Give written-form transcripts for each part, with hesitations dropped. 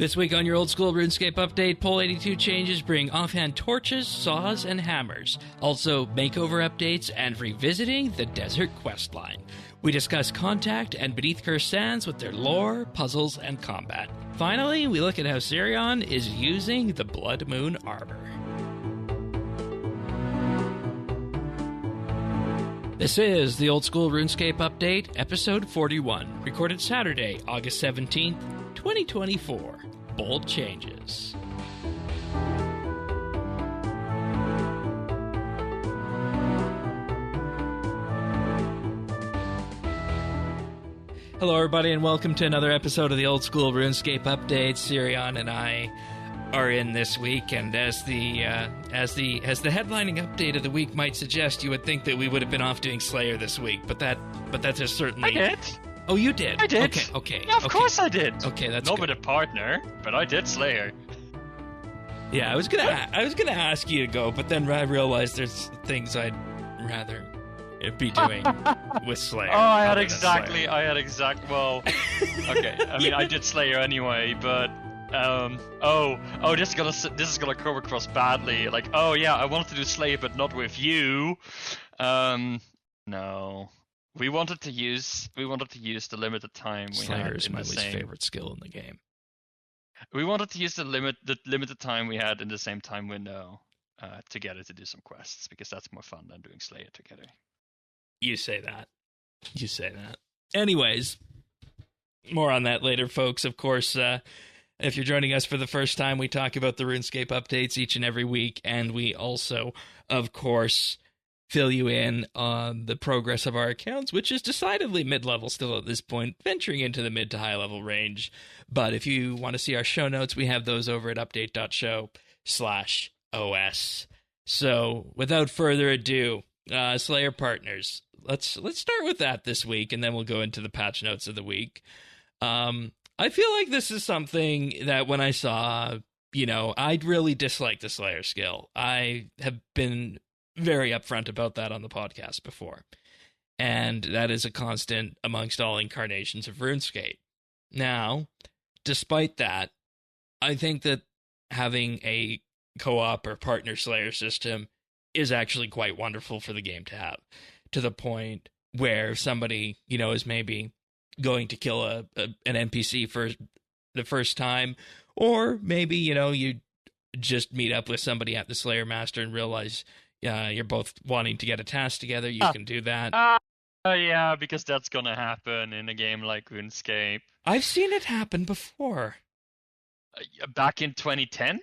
This week on your old school RuneScape update, Pole 82 changes bring offhand torches, saws, and hammers. Also, makeover updates and revisiting the desert questline. We discuss Contact and Beneath Cursed Sands with their lore, puzzles, and combat. Finally, we look at how Cireon is using the Blood Moon Armor. This is the Old School RuneScape Update, Episode 41, recorded Saturday, August 17th, 2024. Bold changes. Hello, everybody, and welcome to another episode of the Old School RuneScape Update. Cireon and I are in this week, and as the headlining update of the week might suggest, you would think that we would have been off doing Slayer this week, but that's just certainly. I did. Oh, you did? I did. Okay. Yeah, of course I did. Okay, that's not good. with a partner, but I did Slayer. Yeah, I was gonna ask you to go, but then I realized there's things I'd rather be doing with Slayer. Oh, I had Slayer. Well, okay. I mean, I did Slayer anyway, but this is gonna come across badly. Like, oh yeah, I wanted to do Slayer, but not with you. No. We wanted to use the limited time we Slayer had is in my the least same. favorite skill in the game. We wanted to use the limited time we had in the same time window together to do some quests, because that's more fun than doing Slayer together. You say that. Anyways, more on that later, folks. Of course, if you're joining us for the first time, we talk about the RuneScape updates each and every week, and we also, of course, fill you in on the progress of our accounts, which is decidedly mid-level still at this point, venturing into the mid to high-level range. But if you want to see our show notes, we have those over at update.show/OS. So, without further ado, Slayer partners, let's start with that this week, and then we'll go into the patch notes of the week. I feel like this is something that when I saw, I'd really dislike the Slayer skill. I have been very upfront about that on the podcast before. And that is a constant amongst all incarnations of RuneScape. Now, despite that, I think that having a co-op or partner Slayer system is actually quite wonderful for the game to have. To the point where somebody, is maybe going to kill an NPC for the first time, or maybe, you just meet up with somebody at the Slayer Master and realize you're both wanting to get a task together. You can do that. Yeah, because that's gonna happen in a game like RuneScape. I've seen it happen before. Back in 2010?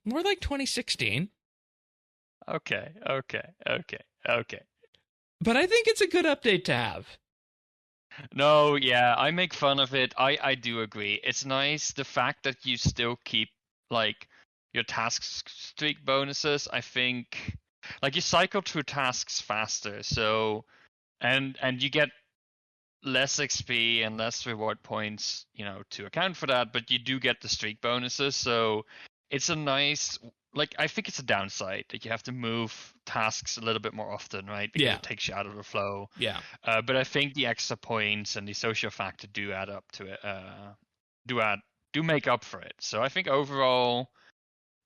More like 2016. Okay. But I think it's a good update to have. No, yeah, I make fun of it. I do agree. It's nice the fact that you still keep, like, your task streak bonuses. I think, like, you cycle through tasks faster, so and you get less XP and less reward points, to account for that, but you do get the streak bonuses, so it's a nice, like, I think it's a downside that you have to move tasks a little bit more often, right? Because it takes you out of the flow. Yeah. But I think the extra points and the social factor do add up to it. Do make up for it. So I think overall,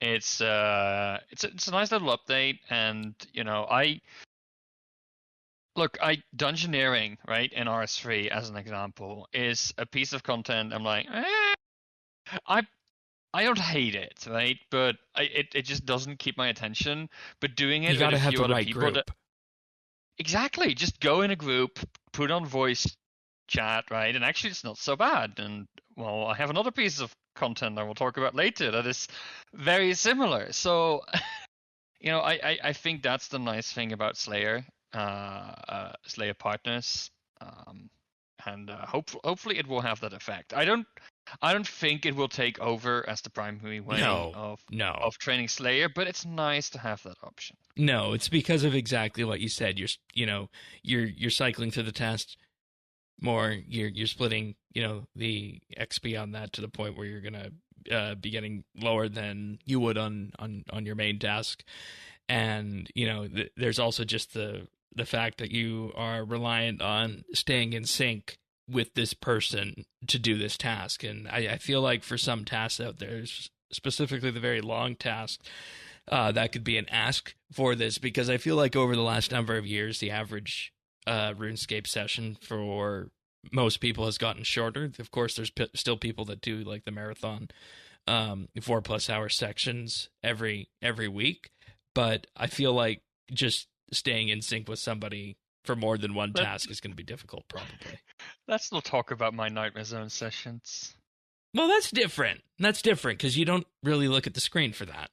it's a nice little update, and dungeoneering, right, in RS3 as an example, is a piece of content. I'm like, I don't hate it, right? But it just doesn't keep my attention. But doing it, you gotta with a have few the other right people group. Exactly, just go in a group, put on voice chat, right? And actually, it's not so bad. And well, I have another piece of content I will talk about later that is very similar. So, I think that's the nice thing about Slayer, Slayer partners, and hopefully it will have that effect. I don't think it will take over as the primary way of training Slayer, but it's nice to have that option. No, it's because of exactly what you said. You're cycling through the test more. You're splitting, the XP on that to the point where you're gonna be getting lower than you would on your main task, and there's also just the fact that you are reliant on staying in sync with this person to do this task. And I feel like for some tasks out there, specifically the very long tasks, that could be an ask for this, because I feel like over the last number of years, the average RuneScape session for most people has gotten shorter. Of course, there's still people that do like the marathon 4+ hour sections every week, but I feel like just staying in sync with somebody for more than one task is going to be difficult, probably. Let's not talk about my Nightmare Zone sessions. Well, that's different. That's different because you don't really look at the screen for that.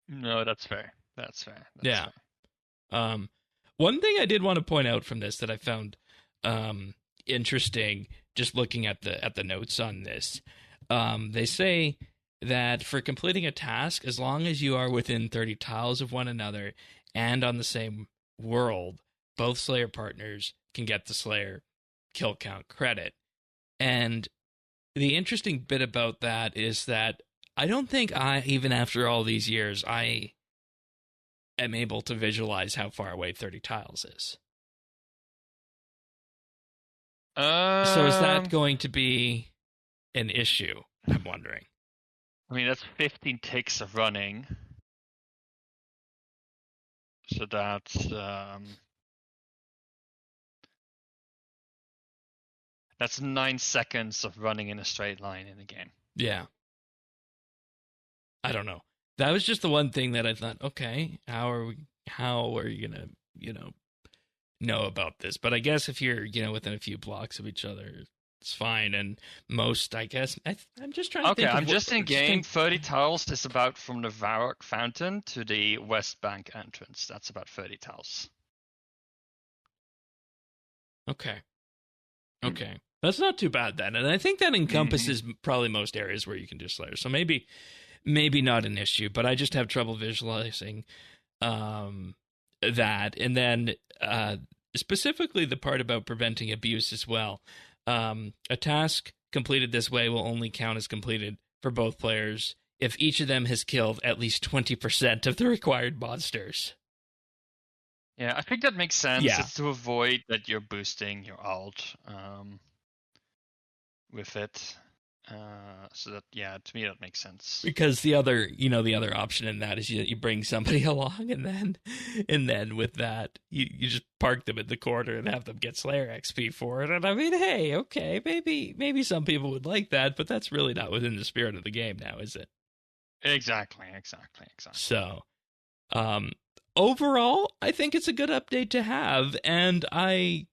No, that's fair. That's Yeah. fair. One thing I did want to point out from this that I found interesting, just looking at the notes on this, they say that for completing a task, as long as you are within 30 tiles of one another and on the same world, both Slayer partners can get the Slayer kill count credit. And the interesting bit about that is that I don't think even after all these years, I am able to visualize how far away 30 tiles is. So is that going to be an issue? I'm wondering. I mean, that's 15 ticks of running. So that's 9 seconds of running in a straight line in a game. Yeah. I don't know. That was just the one thing that I thought, okay, how are you gonna, know about this? But I guess if you're, within a few blocks of each other, it's fine. And most, I guess, I'm just trying to think. Okay, I'm just in game. 30 tiles is about from the Varrock Fountain to the West Bank entrance. That's about 30 tiles. Okay. That's not too bad then. And I think that encompasses probably most areas where you can do Slayer. So maybe not an issue, but I just have trouble visualizing that. And then specifically the part about preventing abuse as well. A task completed this way will only count as completed for both players if each of them has killed at least 20% of the required monsters. Yeah, I think that makes sense. Yeah. It's to avoid that you're boosting your alt with it. So that, yeah, to me that makes sense. Because the other option in that is you bring somebody along and then with that you just park them in the corner and have them get Slayer XP for it. And I mean, hey, okay, maybe some people would like that, but that's really not within the spirit of the game now, is it? Exactly. So, overall, I think it's a good update to have, and I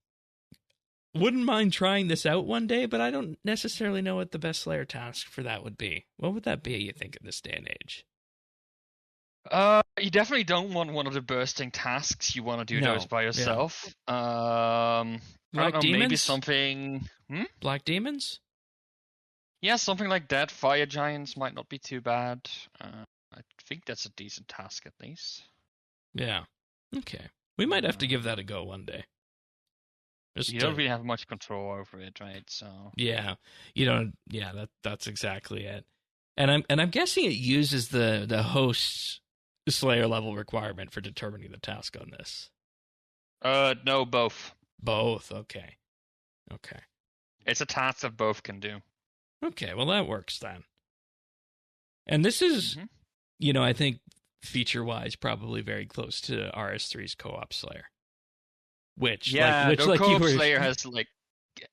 wouldn't mind trying this out one day, but I don't necessarily know what the best Slayer task for that would be. What would that be, you think, in this day and age? You definitely don't want one of the bursting tasks. You want to do those by yourself. Yeah. I don't know, Demons? maybe something... Black Demons? Yeah, something like that. Fire Giants might not be too bad. I think that's a decent task at least. Yeah. Okay. We might have to give that a go one day. You don't really have much control over it, right? So yeah, you don't. Yeah, that's exactly it. And I'm guessing it uses the host's Slayer level requirement for determining the task on this. No, both. Both. Okay. It's a task that both can do. Okay, well that works then. And this is, I think feature-wise probably very close to RS3's co-op Slayer. Which co-op Slayer has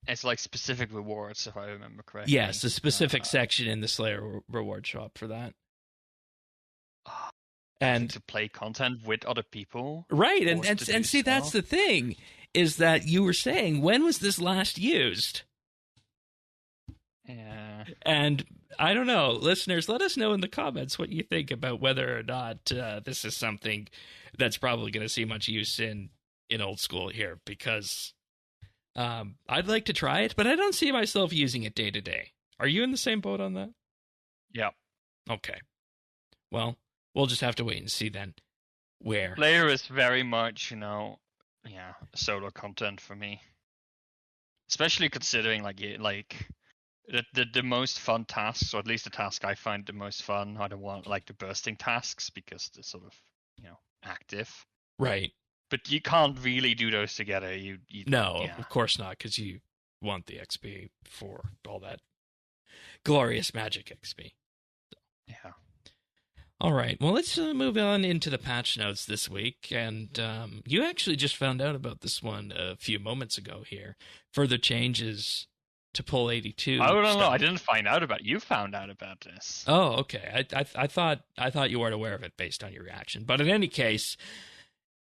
it's like specific rewards, if I remember correctly. Yes, a specific section in the Slayer reward shop for that. And to play content with other people. Right, and see, that's the thing, is that you were saying, when was this last used? Yeah. And I don't know, listeners, let us know in the comments what you think about whether or not this is something that's probably going to see much use in old school here, because I'd like to try it, but I don't see myself using it day to day. Are you in the same boat on that? Yeah. Okay. Well, we'll just have to wait and see then where. Slayer is very much, solo content for me. Especially considering the most fun tasks, or at least the task I find the most fun, are the bursting tasks, because they're sort of, active. Right. But you can't really do those together. No, Yeah. of course not, because you want the XP for all that glorious magic XP. Yeah. All right, well, let's move on into the patch notes this week. And you actually just found out about this one a few moments ago here. Further changes to pull 82. I don't know. stuff. I didn't find out about it. You found out about this. Oh, okay. I thought you weren't aware of it based on your reaction. But in any case,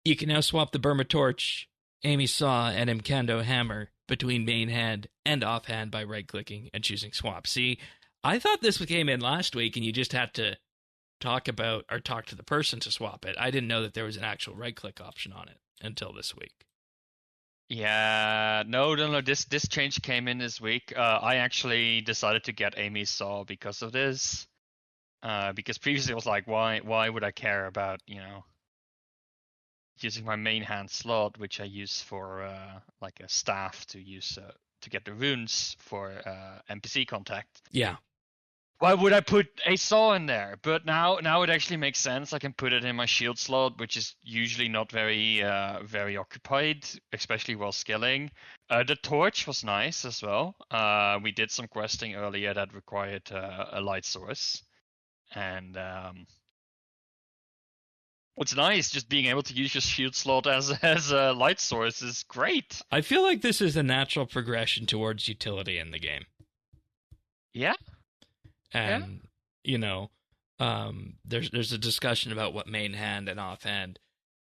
you can now swap the Burma Torch, Amy Saw, and Mkando Hammer between main hand and offhand by right-clicking and choosing swap. See, I thought this came in last week and you just had to talk to the person to swap it. I didn't know that there was an actual right-click option on it until this week. Yeah, no. This change came in this week. I actually decided to get Amy's Saw because of this. Because previously it was like, why would I care about, using my main hand slot, which I use for like a staff to use to get the runes for NPC contact. Yeah. Why would I put a saw in there? But now it actually makes sense. I can put it in my shield slot, which is usually not very occupied, especially while skilling. The torch was nice as well. We did some questing earlier that required a light source, and what's nice, just being able to use your shield slot as a light source is great. I feel like this is a natural progression towards utility in the game. Yeah. And, there's a discussion about what main hand and offhand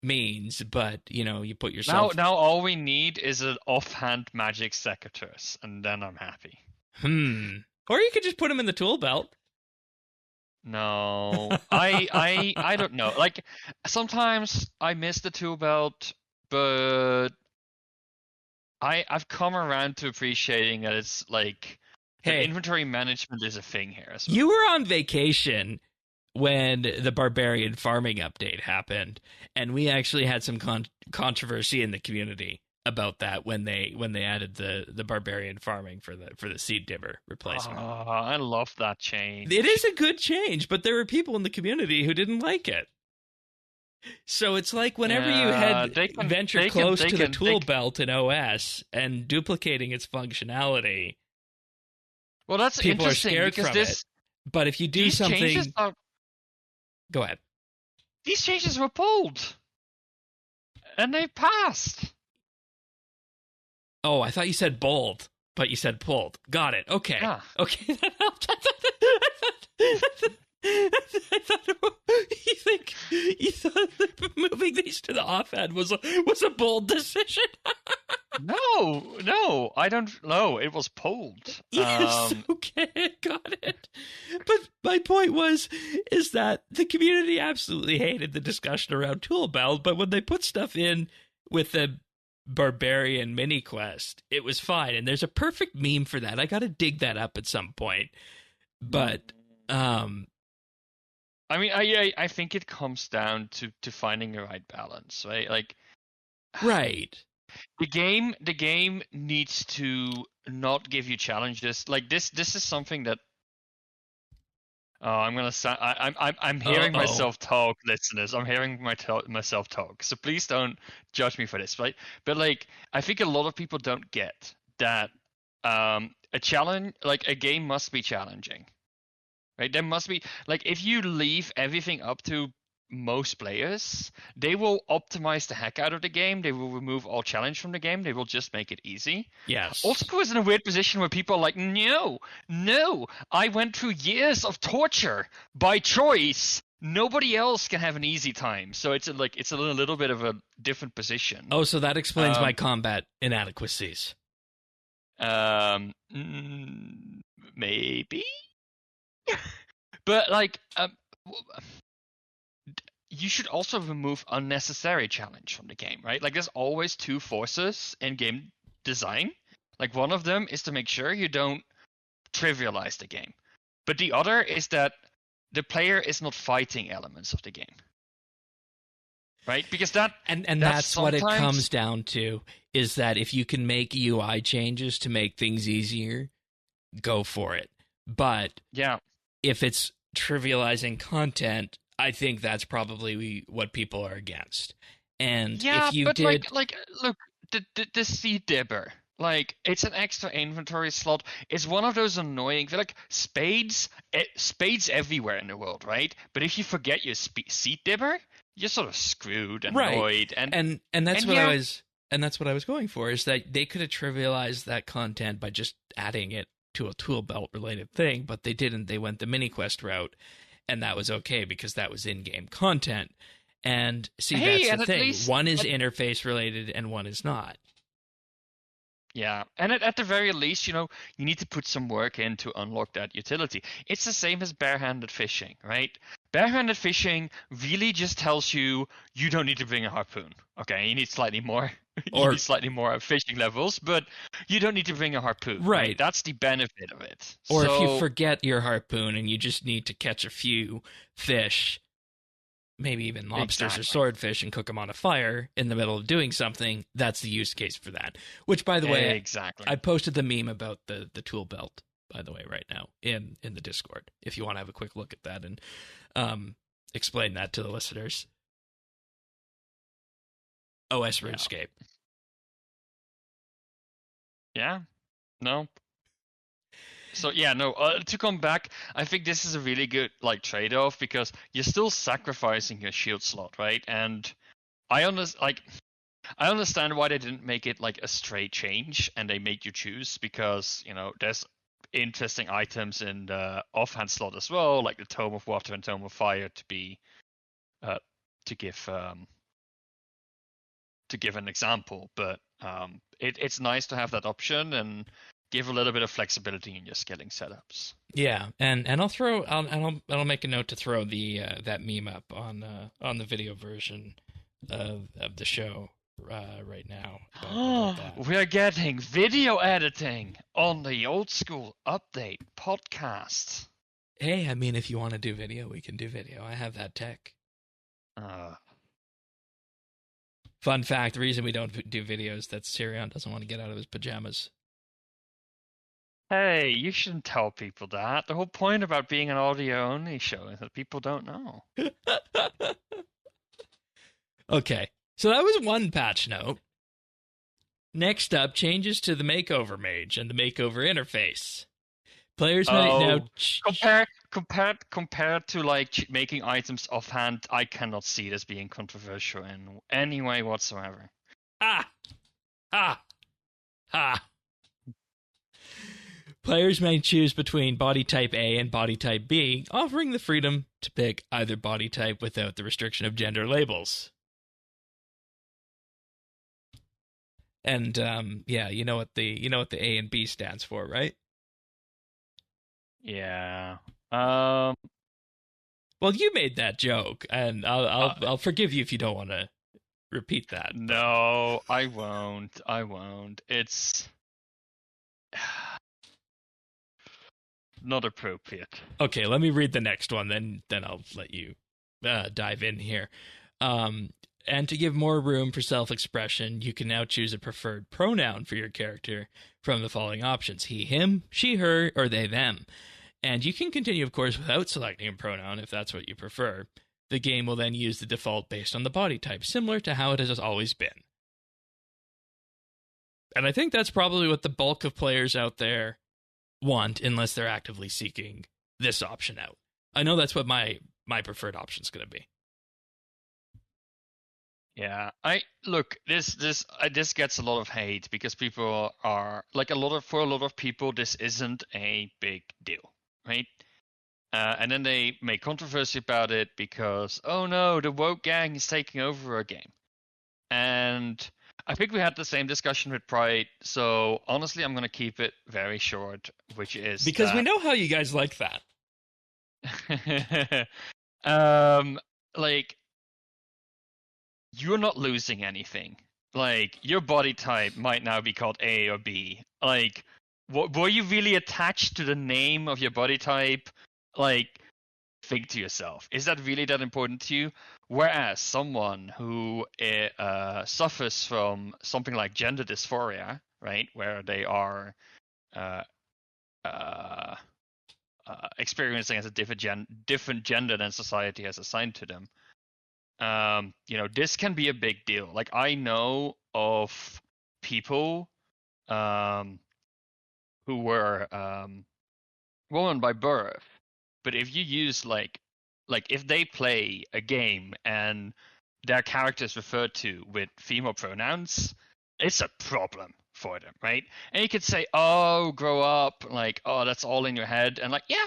means, but, you put yourself... Now all we need is an offhand magic secateurs, and then I'm happy. Or you could just put them in the tool belt. No, I don't know. Like, sometimes I miss the tool belt, but I've come around to appreciating that it's like... Hey, inventory management is a thing here as well. You were on vacation when the barbarian farming update happened, and we actually had some controversy in the community about that when they added the barbarian farming for the seed dibber replacement. Oh, I love that change. It is a good change, but there were people in the community who didn't like it. So it's like whenever you venture close to the tool belt in OS and duplicating its functionality. Well, that's people interesting are scared because from it. But if you do something, go ahead. These changes were pulled, and they passed. Oh, I thought you said bold, but you said pulled. Got it. Okay. Yeah. Okay, that helped. You thought that moving these to the offhand was a bold decision. No, I don't know. It was pulled. Yes, okay, got it. But my point is that the community absolutely hated the discussion around tool belt, but when they put stuff in with the barbarian mini quest, it was fine. And there's a perfect meme for that. I got to dig that up at some point. But I mean, I think it comes down to finding the right balance, right? Like, right. The game needs to not give you challenges. Like this is something that I'm hearing myself talk, listeners. I'm hearing myself talk. So please don't judge me for this, right? But like, I think a lot of people don't get that a challenge, like a game must be challenging, right? There must be, like, if you leave everything up to most players, they will optimize the heck out of the game. They will remove all challenge from the game. They will just make it easy. Yes. Also, is in a weird position where people are like, no, I went through years of torture by choice. Nobody else can have an easy time. So it's a little bit of a different position. Oh, so that explains my combat inadequacies. Maybe. But like, you should also remove unnecessary challenge from the game, right? Like, there's always two forces in game design. Like, one of them is to make sure you don't trivialize the game, but the other is that the player is not fighting elements of the game, right? Because that's what it comes down to, is that if you can make UI changes to make things easier, go for it. But yeah, if it's trivializing content, I think that's probably what people are against. And Yeah, if you but did look, the seed dibber, like it's an extra inventory slot. It's one of those annoying, like spades everywhere in the world, right? But if you forget your seed dibber, you're sort of screwed, right, annoyed, and that's and what I yeah, was and that's what I was going for, is that they could have trivialized that content by just adding it to a tool belt related thing, but they didn't. They went the mini quest route, and that was okay because that was in-game content. And see, that's hey, the and at thing. least One is interface related and one is not. yeah, and at the very least, you need to put some work in to unlock that utility. It's the same as barehanded fishing, right? Barehanded fishing really just tells you you don't need to bring a harpoon. Okay, you need slightly more. You need Or slightly more fishing levels, but you don't need to bring a harpoon, right? right. That's the benefit of it. Or if you So forget your harpoon and you just need to catch a few fish, maybe even lobsters or exactly, swordfish, and cook them on a fire in the middle of doing something, that's the use case for that. Which, by the way, exactly. I posted the meme about the tool belt, by the way, right now in the Discord. If you want to have a quick look at that and explain that to the listeners. OS Yeah. RuneScape. Yeah. No. So yeah, no. To come back, I think this is a really good trade-off because you're still sacrificing your shield slot, right? And I understand why they didn't make it like a straight change and they made you choose because there's interesting items in the offhand slot as well, like the Tome of Water and Tome of Fire to be uh, to give an example, but it's nice to have that option and give a little bit of flexibility in your scaling setups. Yeah, and I'll make a note to throw the that meme up on the video version of the show right now about that. We're getting video editing on the old school update podcast. Hey, I mean, if you want to do video, we can do video. I have that tech. Uh, Fun fact: the reason we don't do videos, that Cireon doesn't want to get out of his pajamas. hey, you shouldn't tell people that. The whole point about being an audio only show is that people don't know. Okay, so that was one patch note. Next up, changes to the makeover mage and the makeover interface. Players might now compared to making items offhand, I cannot see this being controversial in any way whatsoever. ah ah ah. Players may choose between body type A and body type B, offering the freedom to pick either body type without the restriction of gender labels. And yeah, you know what the A and B stands for, right? Yeah. Well, you made that joke, and I'll forgive you if you don't want to repeat that. No, I won't. I won't. It's not appropriate. Okay, let me read the next one, then I'll let you dive in here. And to give more room for self-expression, you can now choose a preferred pronoun for your character from the following options: he, him, she, her, or they, them. And you can continue, of course, without selecting a pronoun if that's what you prefer. The game will then use the default based on the body type, similar to how it has always been. And I think that's probably what the bulk of players out there want, unless they're actively seeking this option out. I know that's what my preferred option is going to be. Yeah, I look this gets a lot of hate because people are for a lot of people this isn't a big deal, right? And then they make controversy about it because oh no, the woke gang is taking over our game, and I think we had the same discussion with Pride. So honestly, I'm gonna keep it very short, which is because we know how you guys like that. Like you're not losing anything. Like your body type might now be called A or B. Like, were you really attached to the name of your body type? Like, think to yourself, is that really that important to you? Whereas someone who suffers from something like gender dysphoria, right, where they are uh, uh, experiencing as a different gender than society has assigned to them, this can be a big deal. Like, I know of people who were woman by birth, but if you use like if they play a game and their character is referred to with female pronouns, it's a problem for them, right? And you could say, "Oh, grow up," like, "Oh, that's all in your head," and like, yeah,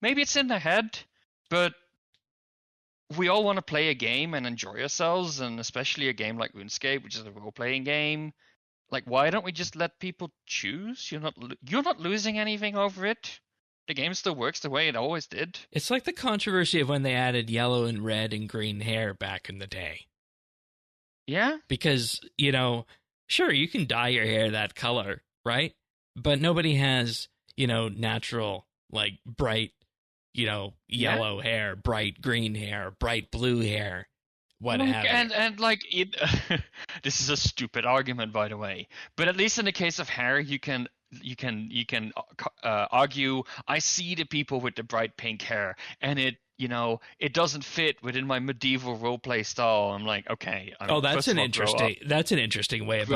maybe it's in their head, but we all want to play a game and enjoy ourselves, and especially a game like RuneScape, which is a role-playing game. Like, why don't we just let people choose? You're not losing anything over it. The game still works the way it always did. It's like the controversy of when they added yellow and red and green hair back in the day. Yeah. Because, sure, you can dye your hair that color, right? But nobody has, natural, like, bright, yellow hair, bright green hair, bright blue hair, what have you. And like, this is a stupid argument, by the way. But at least in the case of hair, you can argue, I see the people with the bright pink hair, and it doesn't fit within my medieval roleplay style. I'm like, okay. That's an interesting way of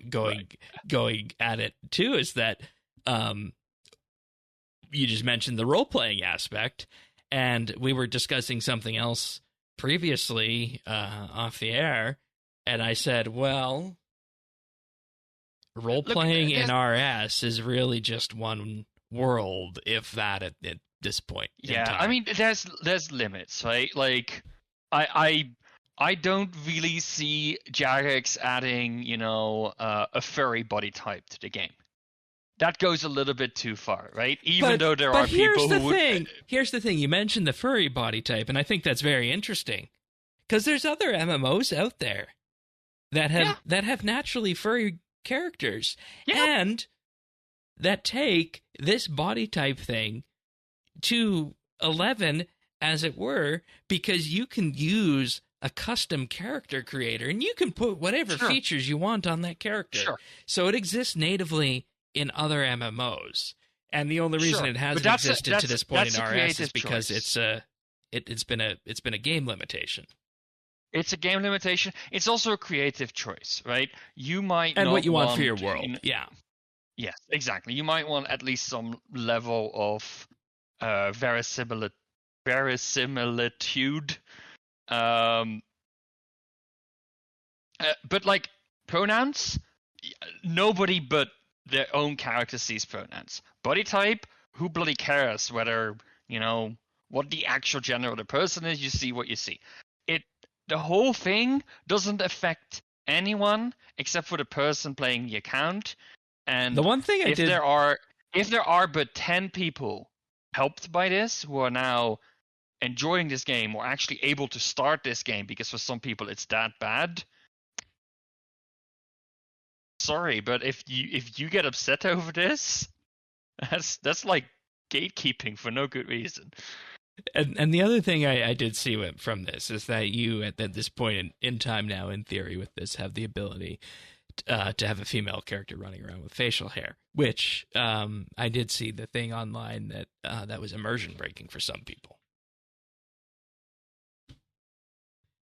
going at it too. Is that you just mentioned the role playing aspect, and we were discussing something else previously off the air, and I said, well, role playing in RS is really just one world, if that, at this point. Yeah, I mean, there's limits, right? Like, I don't really see Jagex adding, a furry body type to the game. That goes a little bit too far, right? Even though there are people who would... Here's the thing. You mentioned the furry body type, and I think that's very interesting. Because there's other MMOs out there that have naturally furry characters. Yeah. And that take this body type thing to 11, as it were, because you can use a custom character creator, and you can put whatever features you want on that character. Sure. So it exists natively in other MMOs, and the only reason it hasn't existed to this point in RS is because it's been a game limitation. It's a game limitation. It's also a creative choice, right? You might and not what you want for your world, yeah. Yes, exactly. You might want at least some level of verisimilitude. But like pronouns, nobody but their own character sees pronouns. Body type, who bloody cares whether, what the actual gender of the person is? You see what you see. The whole thing doesn't affect anyone except for the person playing the account. And the one thing if there are but 10 people helped by this who are now enjoying this game or actually able to start this game, because for some people it's that bad. Sorry, but if you get upset over this, that's like gatekeeping for no good reason. And the other thing I did see from this is that you, at this point in time now, in theory, with this, have the ability to have a female character running around with facial hair, which I did see the thing online that was immersion breaking for some people.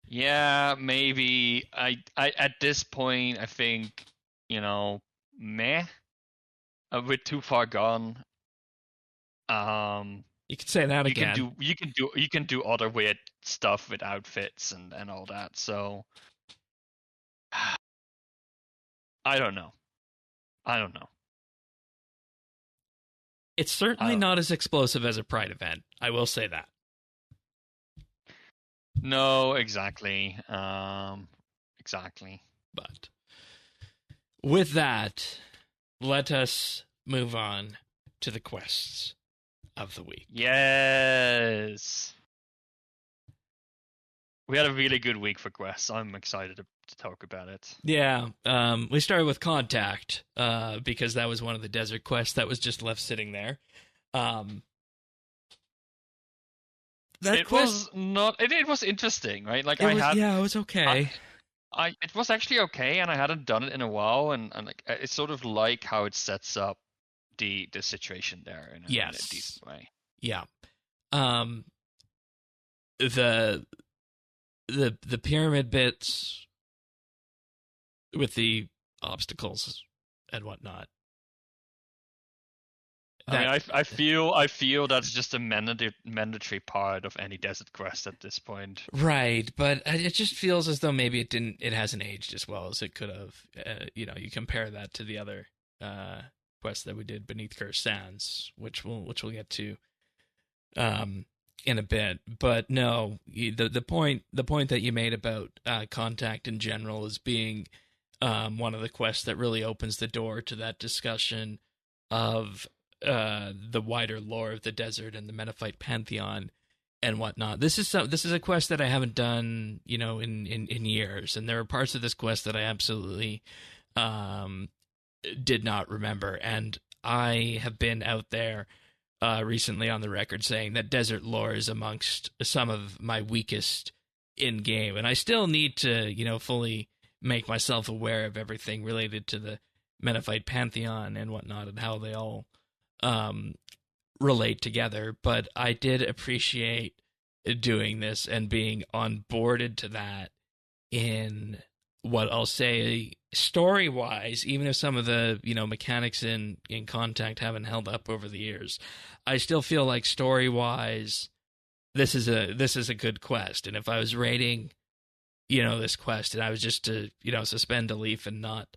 Yeah, maybe. I at this point, I think, meh, a bit too far gone. You could say that again. You can do other weird stuff with outfits and all that. So I don't know. It's certainly not as explosive as a Pride event. I will say that. No, exactly. Exactly. But with that, let us move on to the quests of the week. Yes. We had a really good week for quests. I'm excited to talk about it. Yeah. We started with Contact, because that was one of the desert quests that was just left sitting there. It was interesting, right? Like it was okay. It was actually okay, and I hadn't done it in a while, and like, it's sort of like how it sets up the situation there in a decent way. Yeah. the pyramid bits with the obstacles and whatnot. I feel that's just a mandatory part of any desert quest at this point. Right, but it just feels as though maybe it hasn't aged as well as it could have. You compare that to the other quests that we did beneath Cursed Sands, which we'll get to in a bit. But no, the point that you made about contact in general as being one of the quests that really opens the door to that discussion of the wider lore of the desert and the Menethite pantheon and whatnot. This is a quest that I haven't done, in years, and there are parts of this quest that I absolutely did not remember. And I have been out there recently on the record saying that desert lore is amongst some of my weakest in game, and I still need to, fully make myself aware of everything related to the Menethite pantheon and whatnot, and how they all relate together. But I did appreciate doing this and being onboarded to that in what I'll say story-wise, even if some of the mechanics in Contact haven't held up over the years, I still feel like story-wise this is a good quest. And if I was rating this quest and I was just to suspend belief and not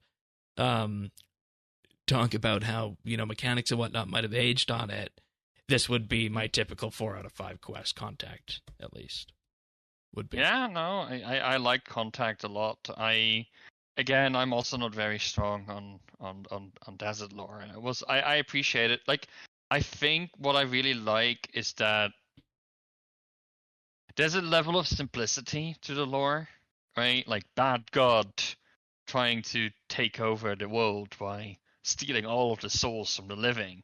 talk about how mechanics and whatnot might have aged on it, this would be my typical 4 out of 5 quest. Contact, at least, would be. Yeah, no, I like Contact a lot. I'm also not very strong on desert lore, and I appreciate it. Like, I think what I really like is that there's a level of simplicity to the lore, right? Like, bad god trying to take over the world by stealing all of the souls from the living.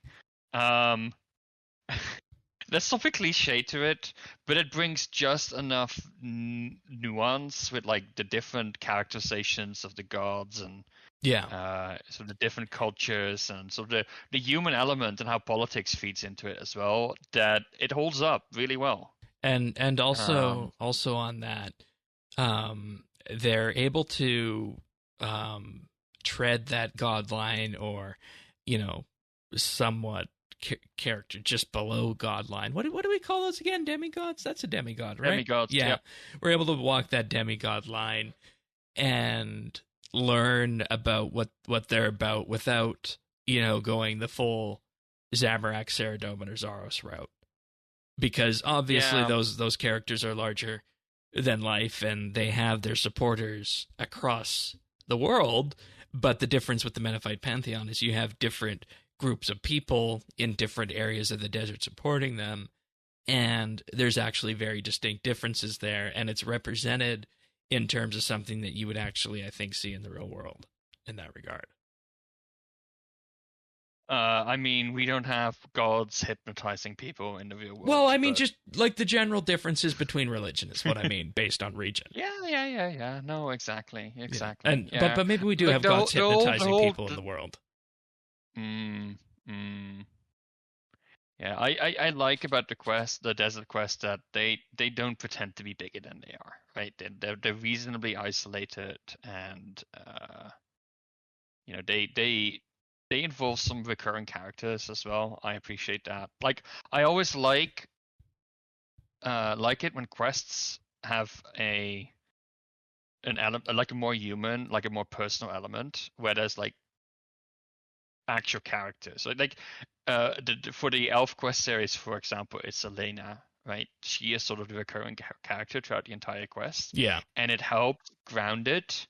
There's something cliche to it, but it brings just enough nuance with like the different characterizations of the gods and sort of the different cultures and sort of the human element and how politics feeds into it as well, that it holds up really well. And also on that, they're able to tread that god line, or somewhat character just below god line. What do we call those again? Demigods? That's a demigod, right? Demigods. Yeah. Yep. We're able to walk that demigod line and learn about what they're about without going the full Zamorak, Saradomin, or Zaros route, because obviously those characters are larger than life and they have their supporters across the world. But the difference with the Menethite pantheon is you have different groups of people in different areas of the desert supporting them, and there's actually very distinct differences there, and it's represented in terms of something that you would actually, I think, see in the real world in that regard. We don't have gods hypnotizing people in the real world. Well, just like the general differences between religion is what I mean, based on region. Yeah. No, exactly. Yeah. And but maybe we do have gods hypnotizing people in the world. Yeah, I like about the desert quest, that they don't pretend to be bigger than they are, right? They're reasonably isolated, and they involve some recurring characters as well. I appreciate that. Like, I always like it when quests have an element, like a more human, like a more personal element, where there's like actual characters. So, like, for the Elf quest series, for example, it's Elena, right? She is sort of the recurring character throughout the entire quest. Yeah, and it helps ground it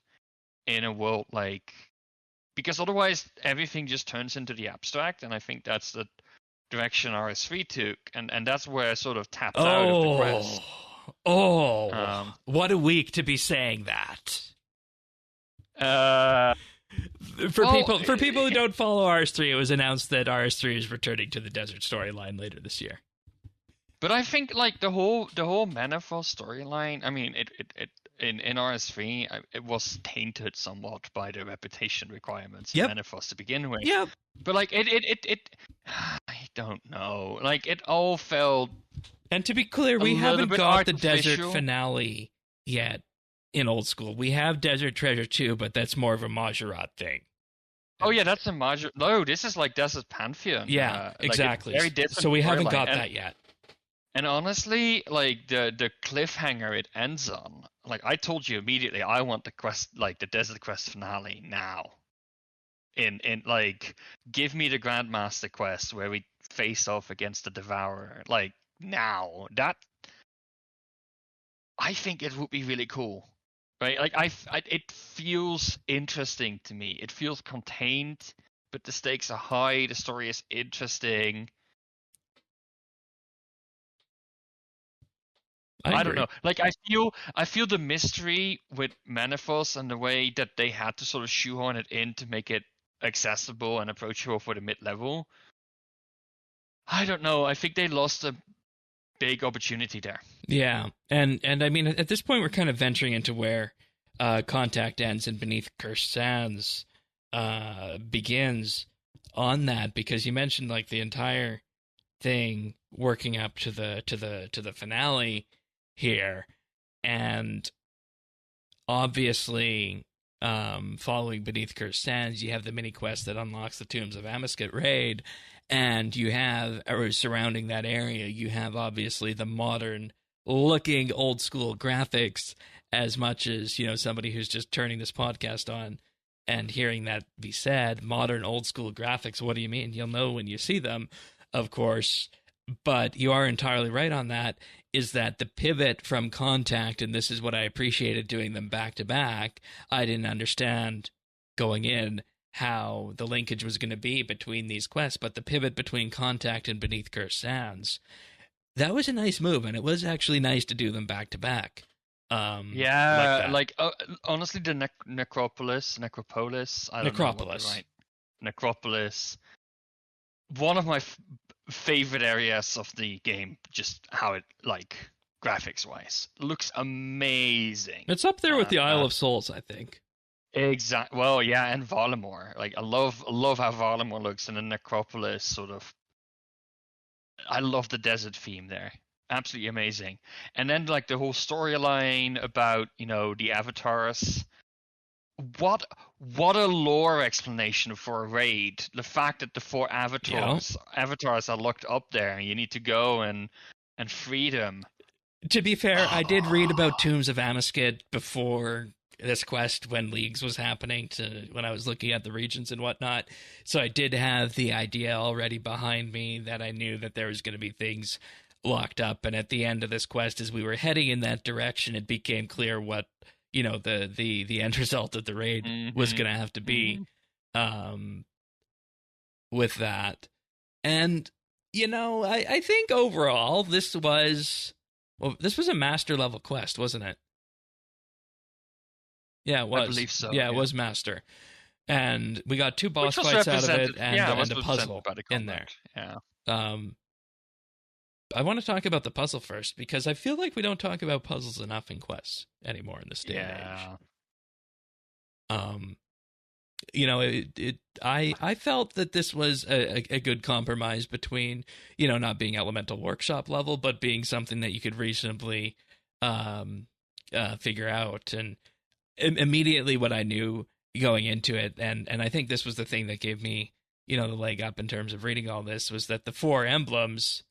in a world like. Because otherwise, everything just turns into the abstract, and I think that's the direction RS3 took, and that's where I sort of tapped out of the quest. What a week to be saying that. For people who don't follow RS3, it was announced that RS3 is returning to the desert storyline later this year. But I think like the whole Manifold storyline, it in RS3, it was tainted somewhat by the reputation requirements of Manifold to begin with. Yep. But like it I don't know. Like, it all felt. And to be clear, we haven't got the desert finale yet in old school. We have Desert Treasure 2, but that's more of a Majorat thing. Oh yeah, that's a module. No, this is like Desert Pantheon. Yeah, exactly. Like very different. So we haven't storyline. got that yet. And honestly, like the cliffhanger it ends on, like I told you immediately, I want the quest, like the Desert Quest finale now. In like, give me the Grandmaster quest where we face off against the Devourer, like now. That I think it would be really cool, right? Like it feels interesting to me. It feels contained, but the stakes are high. The story is interesting. I don't know. Like I feel the mystery with Manifos and the way that they had to sort of shoehorn it in to make it accessible and approachable for the mid-level. I don't know. I think they lost a big opportunity there. Yeah, and I mean, at this point, we're kind of venturing into where Contact ends and Beneath Cursed Sands begins on that, because you mentioned like the entire thing working up to the finale here, and obviously following Beneath Cursed Sands, you have the mini quest that unlocks the Tombs of Amascut raid, and you have, or surrounding that area, you have obviously the modern looking old school graphics. As much as, you know, somebody who's just turning this podcast on and hearing that be said, modern old school graphics, what do you mean? You'll know when you see them, of course. But you are entirely right on that, is that the pivot from Contact, and this is what I appreciated doing them back to back, I didn't understand going in how the linkage was going to be between these quests, but the pivot between Contact and Beneath Cursed Sands, that was a nice move, and it was actually nice to do them back to back. Honestly, the Necropolis, I don't know what the right Necropolis, one of my favorite areas of the game, just how it, like, graphics wise, looks amazing. It's up there with the Isle of Souls, I think. Exactly. Well, yeah, and Valimor. Like, I love how Valimor looks, and the Necropolis sort of. I love the desert theme there. Absolutely amazing. And then like the whole storyline about, you know, the avatars. What a lore explanation for a raid. The fact that the 4 avatars are locked up there and you need to go and free them. To be fair, I did read about Tombs of Amascut before this quest when Leagues was happening, when I was looking at the regions and whatnot. So I did have the idea already behind me that I knew that there was going to be things locked up, and at the end of this quest, as we were heading in that direction, it became clear what, you know, the end result of the raid was going to have to be with that. And, you know, I think overall this was a master level quest, wasn't it? Yeah, it was. I believe so. Yeah, it was master. And we got 2 boss fights out of it, and a puzzle in there. Yeah. I want to talk about the puzzle first, because I feel like we don't talk about puzzles enough in quests anymore in this day and age. You know, I felt that this was a good compromise between, you know, not being Elemental Workshop level, but being something that you could reasonably figure out. And immediately what I knew going into it, and I think this was the thing that gave me, you know, the leg up in terms of reading all this, was that the 4 emblems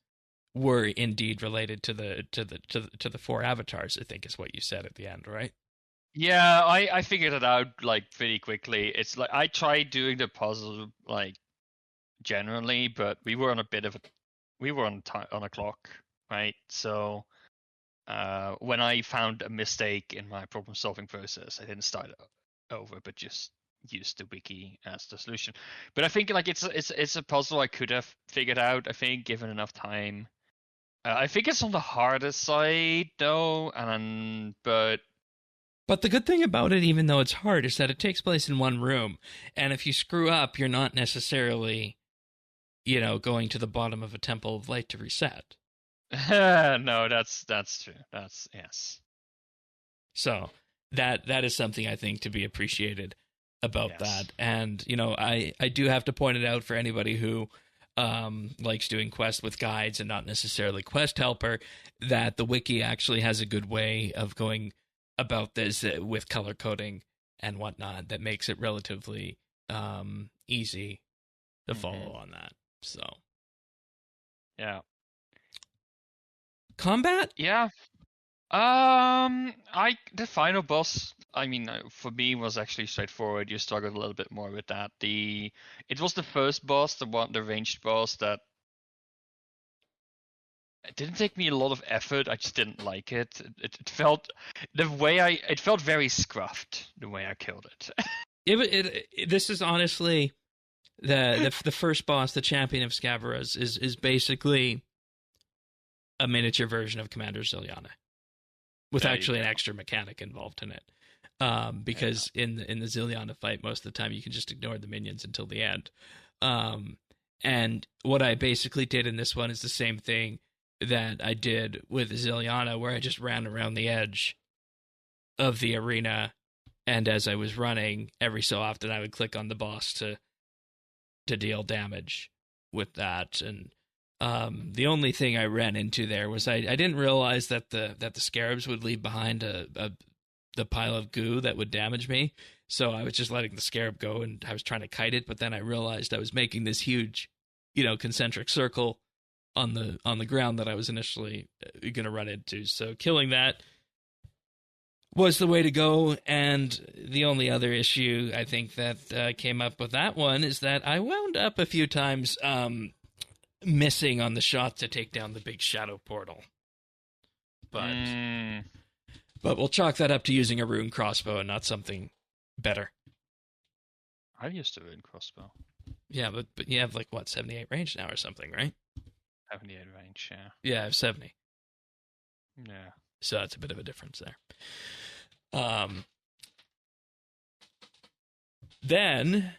were indeed related to the 4 avatars, I think is what you said at the end, right? Yeah, I figured it out like pretty quickly. It's like I tried doing the puzzle like generally, but we were on a clock, right? So when I found a mistake in my problem solving process, I didn't start over, but just used the wiki as the solution. But I think like it's a puzzle I could have figured out, I think, given enough time. I think it's on the hardest side though, but the good thing about it, even though it's hard, is that it takes place in one room, and if you screw up, you're not necessarily, you know, going to the bottom of a Temple of Light to reset. No, that's true. That's yes. So that is something I think to be appreciated about that, and you know, I do have to point it out for anybody who likes doing quests with guides and not necessarily quest helper, that the wiki actually has a good way of going about this with color coding and whatnot that makes it relatively easy to follow on that. So Yeah. Combat? Yeah. The final boss, I mean, for me was actually straightforward. You struggled a little bit more with that. It was the first boss, the ranged boss that it didn't take me a lot of effort. I just didn't like it. It felt it felt very scruffed the way I killed it. This is honestly the first boss, the Champion of Scaveras, is basically a miniature version of Commander Ziliana, with actually an extra mechanic involved in it. Because in the Ziliana fight, most of the time you can just ignore the minions until the end. And what I basically did in this one is the same thing that I did with Ziliana, where I just ran around the edge of the arena, and as I was running, every so often I would click on the boss to deal damage with that. And the only thing I ran into there was I didn't realize that the scarabs would leave behind the pile of goo that would damage me. So I was just letting the scarab go, and I was trying to kite it, but then I realized I was making this huge, concentric circle on the ground that I was initially going to run into. So killing that was the way to go. And the only other issue I think that came up with that one is that I wound up a few times missing on the shot to take down the big shadow portal. But we'll chalk that up to using a rune crossbow and not something better. I used a rune crossbow. Yeah, but you have 78 range now or something, right? 78 range, yeah. Yeah, I have 70. Yeah. So that's a bit of a difference there. Then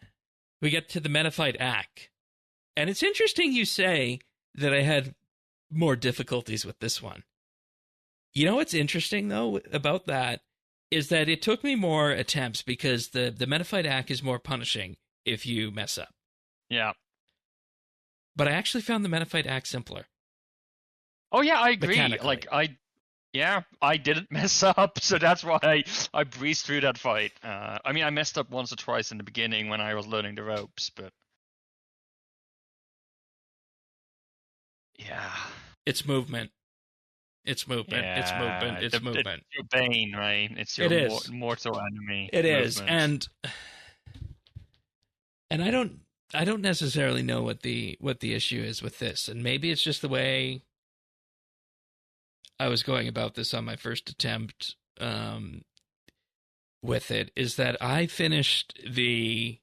we get to the Metaphite Ack. And it's interesting you say that I had more difficulties with this one. You know what's interesting, though, about that is that it took me more attempts because the Metaphite Ack is more punishing if you mess up. Yeah. But I actually found the Metaphite Ack simpler. Oh, yeah, I agree. I didn't mess up, so that's why I breezed through that fight. I mean, I messed up once or twice in the beginning when I was learning the ropes, but yeah. It's movement. It's movement. Yeah, it's movement. It's movement. It's your bane, right? It's your mortal enemy. It is, and I don't necessarily know what the issue is with this, and maybe it's just the way I was going about this on my first attempt with it. Is that I finished the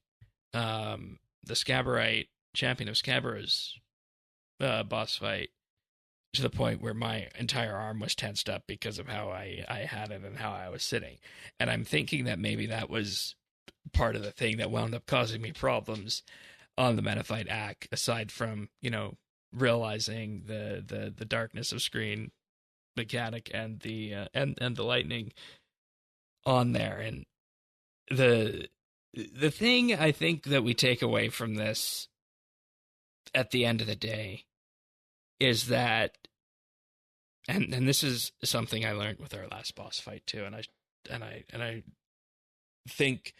Scabarite Champion of Scabaras boss fight to the point where my entire arm was tensed up because of how I had it and how I was sitting. And I'm thinking that maybe that was part of the thing that wound up causing me problems on the Metaphite Ack, aside from, realizing the darkness of screen mechanic and the lightning on there. And the thing I think that we take away from this at the end of the day is that, and this is something I learned with our last boss fight too, and I think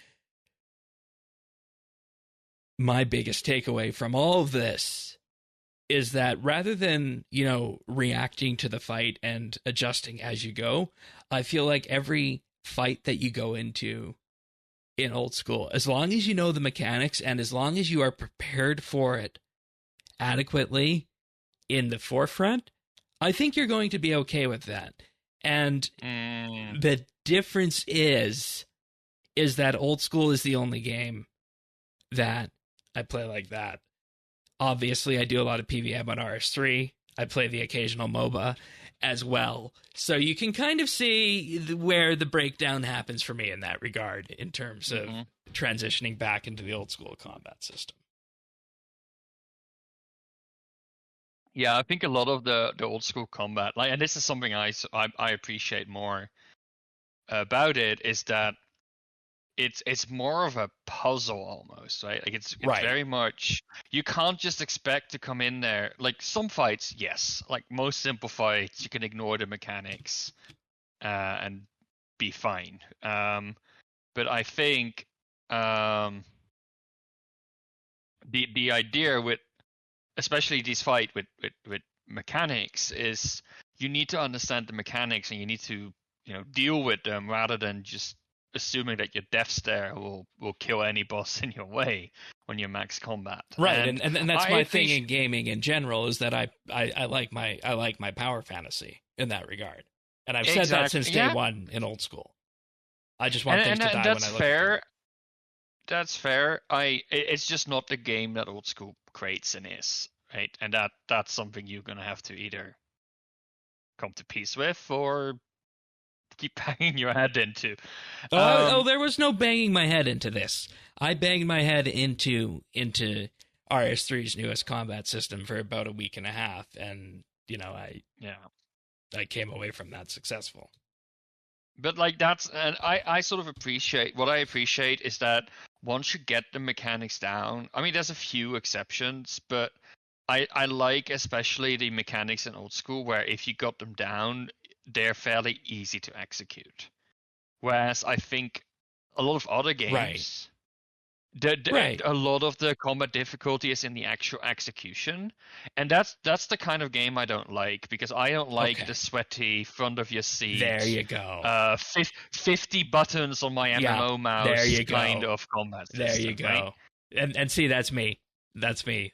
my biggest takeaway from all of this is that rather than, reacting to the fight and adjusting as you go, I feel like every fight that you go into in old school, as long as you know the mechanics and as long as you are prepared for it adequately in the forefront, I think you're going to be okay with that. And the difference is that old school is the only game that I play like that. Obviously, I do a lot of PVM on RS3. I play the occasional MOBA as well. So you can kind of see where the breakdown happens for me in that regard in terms of transitioning back into the old school combat system. Yeah, I think a lot of the old school combat, and this is something I appreciate more about it, is that it's more of a puzzle almost, right? Like it's right. Very much, you can't just expect to come in there. Like some fights, yes, like most simple fights, you can ignore the mechanics and be fine. But I think the idea with especially this fight with mechanics is you need to understand the mechanics and you need to deal with them rather than just assuming that your death stare will kill any boss in your way when you're max combat. Right, and that's my thing in gaming in general is that I like my power fantasy in that regard, and I've said that since day one in old school. I just want things to die when I look at them. That's fair. It's just not the game that old school creates and is, right? And that's something you're gonna have to either come to peace with or keep banging your head into. There was no banging my head into this. I banged my head into RS3's newest combat system for about a week and a half, and I came away from that successful. But and I sort of appreciate what I appreciate is that once you get the mechanics down, I mean, there's a few exceptions, but I like especially the mechanics in old school where if you got them down, they're fairly easy to execute. Whereas I think a lot of other games, a lot of the combat difficulty is in the actual execution, and that's the kind of game I don't like, because I don't like the sweaty front of your seat. There you go. 50 buttons on my MMO mouse. There you kind go. of combat system. There you go. Right? And see, that's me. That's me.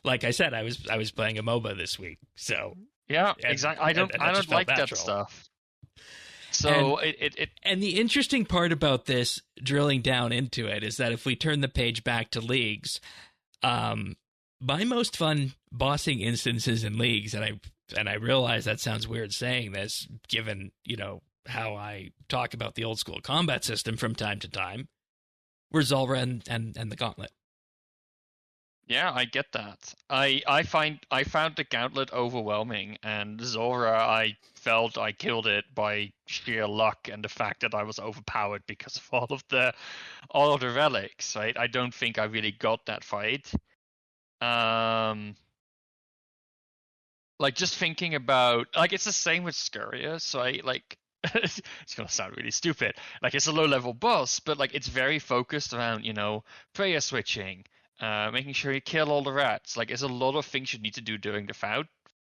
Like I said, I was playing a MOBA this week, so. Yeah, exactly. I don't like that stuff. So and the interesting part about this, drilling down into it, is that if we turn the page back to leagues, my most fun bossing instances in leagues, and I realize that sounds weird saying this, given how I talk about the old school combat system from time to time, were Zulrah and the Gauntlet. Yeah, I get that. I found the Gauntlet overwhelming, and Zulrah, I felt I killed it by sheer luck and the fact that I was overpowered because of all of the relics. Right? I don't think I really got that fight. Just thinking about it's the same with Scurious, right? It's gonna sound really stupid. It's a low level boss, but it's very focused around prayer switching. Making sure you kill all the rats. There's a lot of things you need to do during the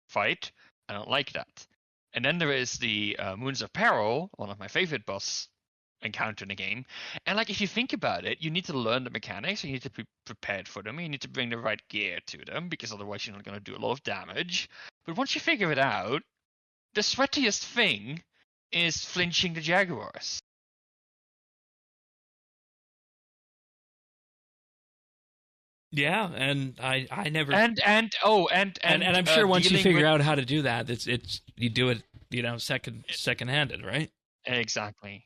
fight. I don't like that. And then there is the Moons of Peril, one of my favorite boss encounter in the game. And if you think about it, you need to learn the mechanics, you need to be prepared for them, you need to bring the right gear to them, because otherwise you're not going to do a lot of damage. But once you figure it out, the sweatiest thing is flinching the Jaguars. Yeah, and I never and I'm sure once you figure out how to do that, it's you do it second-handed, right? Exactly.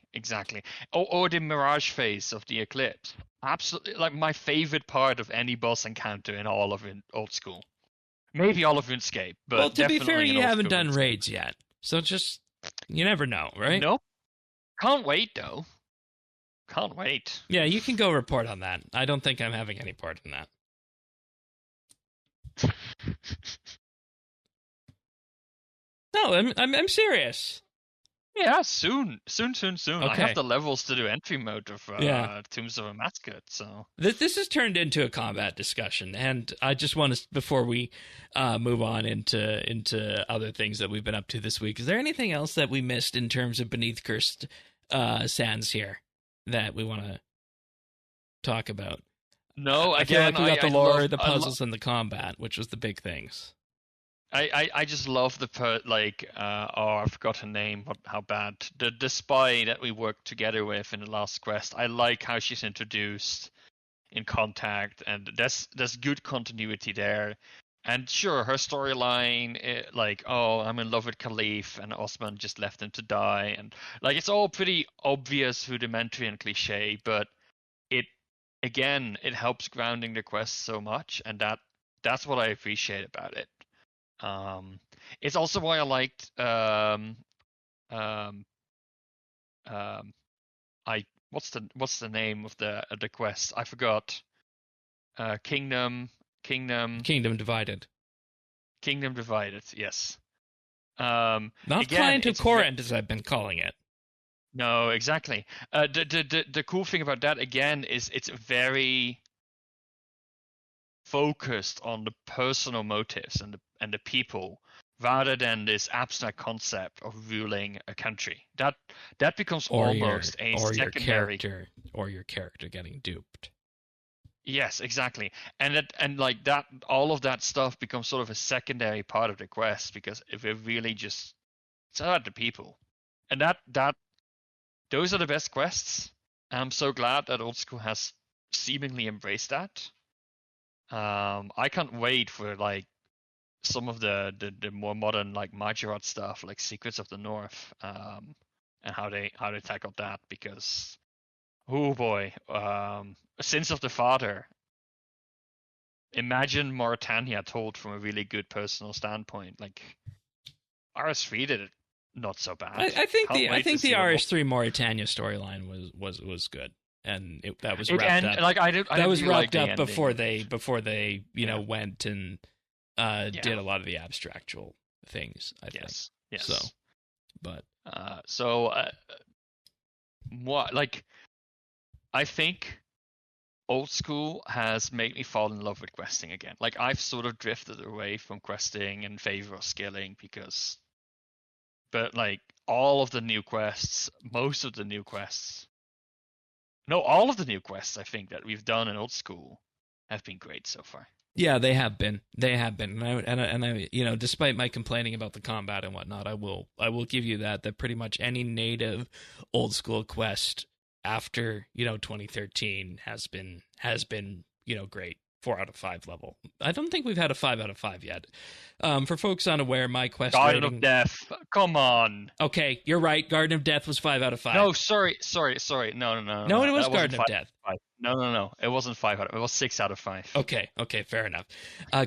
Or the Mirage phase of the Eclipse. Absolutely, my favorite part of any boss encounter in all of old school. Maybe all of RuneScape, but well, to be fair, you haven't done raids yet, so just you never know, right? Nope. Can't wait though. Can't wait. Yeah, you can go report on that. I don't think I'm having any part in that. No, I'm serious. Yeah, soon. Okay. I have the levels to do entry mode of Tombs of a Mascot, so... This has turned into a combat discussion, and I just want to, before we move on into other things that we've been up to this week, is there anything else that we missed in terms of Beneath Cursed Sands here that we want to talk about? No, I feel like we got the lore, the puzzles, and the combat, which was the big things. I just love I forgot her name. How bad the spy that we worked together with in the last quest. I like how she's introduced in Contact, and there's good continuity there. And sure, her storyline, I'm in love with Khalif, and Osman just left him to die, and it's all pretty obvious, rudimentary, and cliche, but it helps grounding the quest so much, and that's what I appreciate about it. It's also why I liked what's the name of the quest? I forgot. Kingdom Divided. Kingdom Divided, yes. Not Client to Corinth, as I've been calling it. No, exactly. The cool thing about that again is it's very focused on the personal motives and the people rather than this abstract concept of ruling a country. That becomes or your almost a or your secondary. character or your character getting duped. Yes, exactly. And like that, all of that stuff becomes sort of a secondary part of the quest because if we're really just it's about the people, and that those are the best quests. I'm so glad that old school has seemingly embraced that. I can't wait for like some of the more modern like Majorat stuff, like Secrets of the North, and how they tackled that because oh boy, Sins of the Father. Imagine Mauritania told from a really good personal standpoint. Like RS3 did it not so bad. Can't I wait to think the see what more. RS3 Mauritania storyline was good, and that was It wrapped and up. like I That didn't was really like wrapped the up before ending. they Yeah, went and yeah, did a lot of the abstractual things. I think yes, so, yes. but So what like I think old school has made me fall in love with questing again. Like I've sort of drifted away from questing in favor of skilling because, but like all of the new quests, most of the new quests, no, all of the new quests I think that we've done in old school have been great so far. yeah, they have been, and I despite my complaining about the combat and whatnot, I will give you that pretty much any native old school quest after 2013 has been great. 4 out of 5 level. I don't think we've had a 5 out of 5 yet. For folks unaware, my quest Garden of rating. Death, come on. Okay, you're right. Garden of Death was 5 out of 5. No, sorry. No, No. it was That wasn't Garden of five Death. out of five. No. It wasn't 5 out. It was 6 out of 5. Okay, fair enough.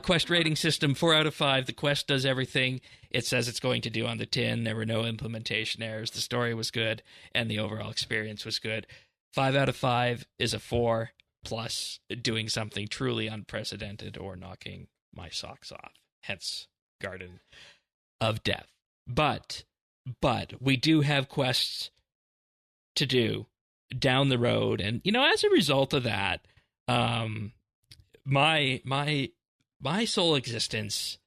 Quest rating system 4 out of 5. The quest does everything it says it's going to do on the tin. There were no implementation errors. The story was good, and the overall experience was good. 5 out of 5 is a 4 plus doing something truly unprecedented or knocking my socks off. Hence, Garden of Death. But we do have quests to do down the road, and as a result of that, um, my sole existence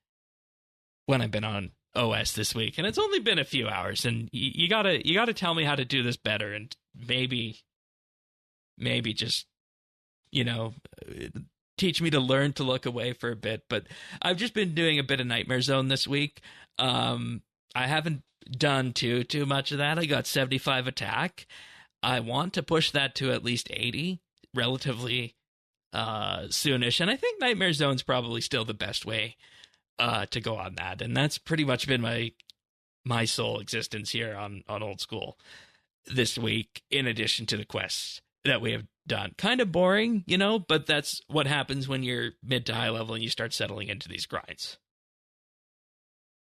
when I've been on OS this week, and it's only been a few hours, and you gotta tell me how to do this better, and maybe just you know teach me to learn to look away for a bit. But I've just been doing a bit of Nightmare Zone this week. I haven't done too much of that. I got 75 attack. I want to push that to at least 80 relatively soonish, and I think Nightmare Zone's probably still the best way to go on that, and that's pretty much been my sole existence here on Old School this week, in addition to the quests that we have done. Kind of boring, but that's what happens when you're mid to high level and you start settling into these grinds.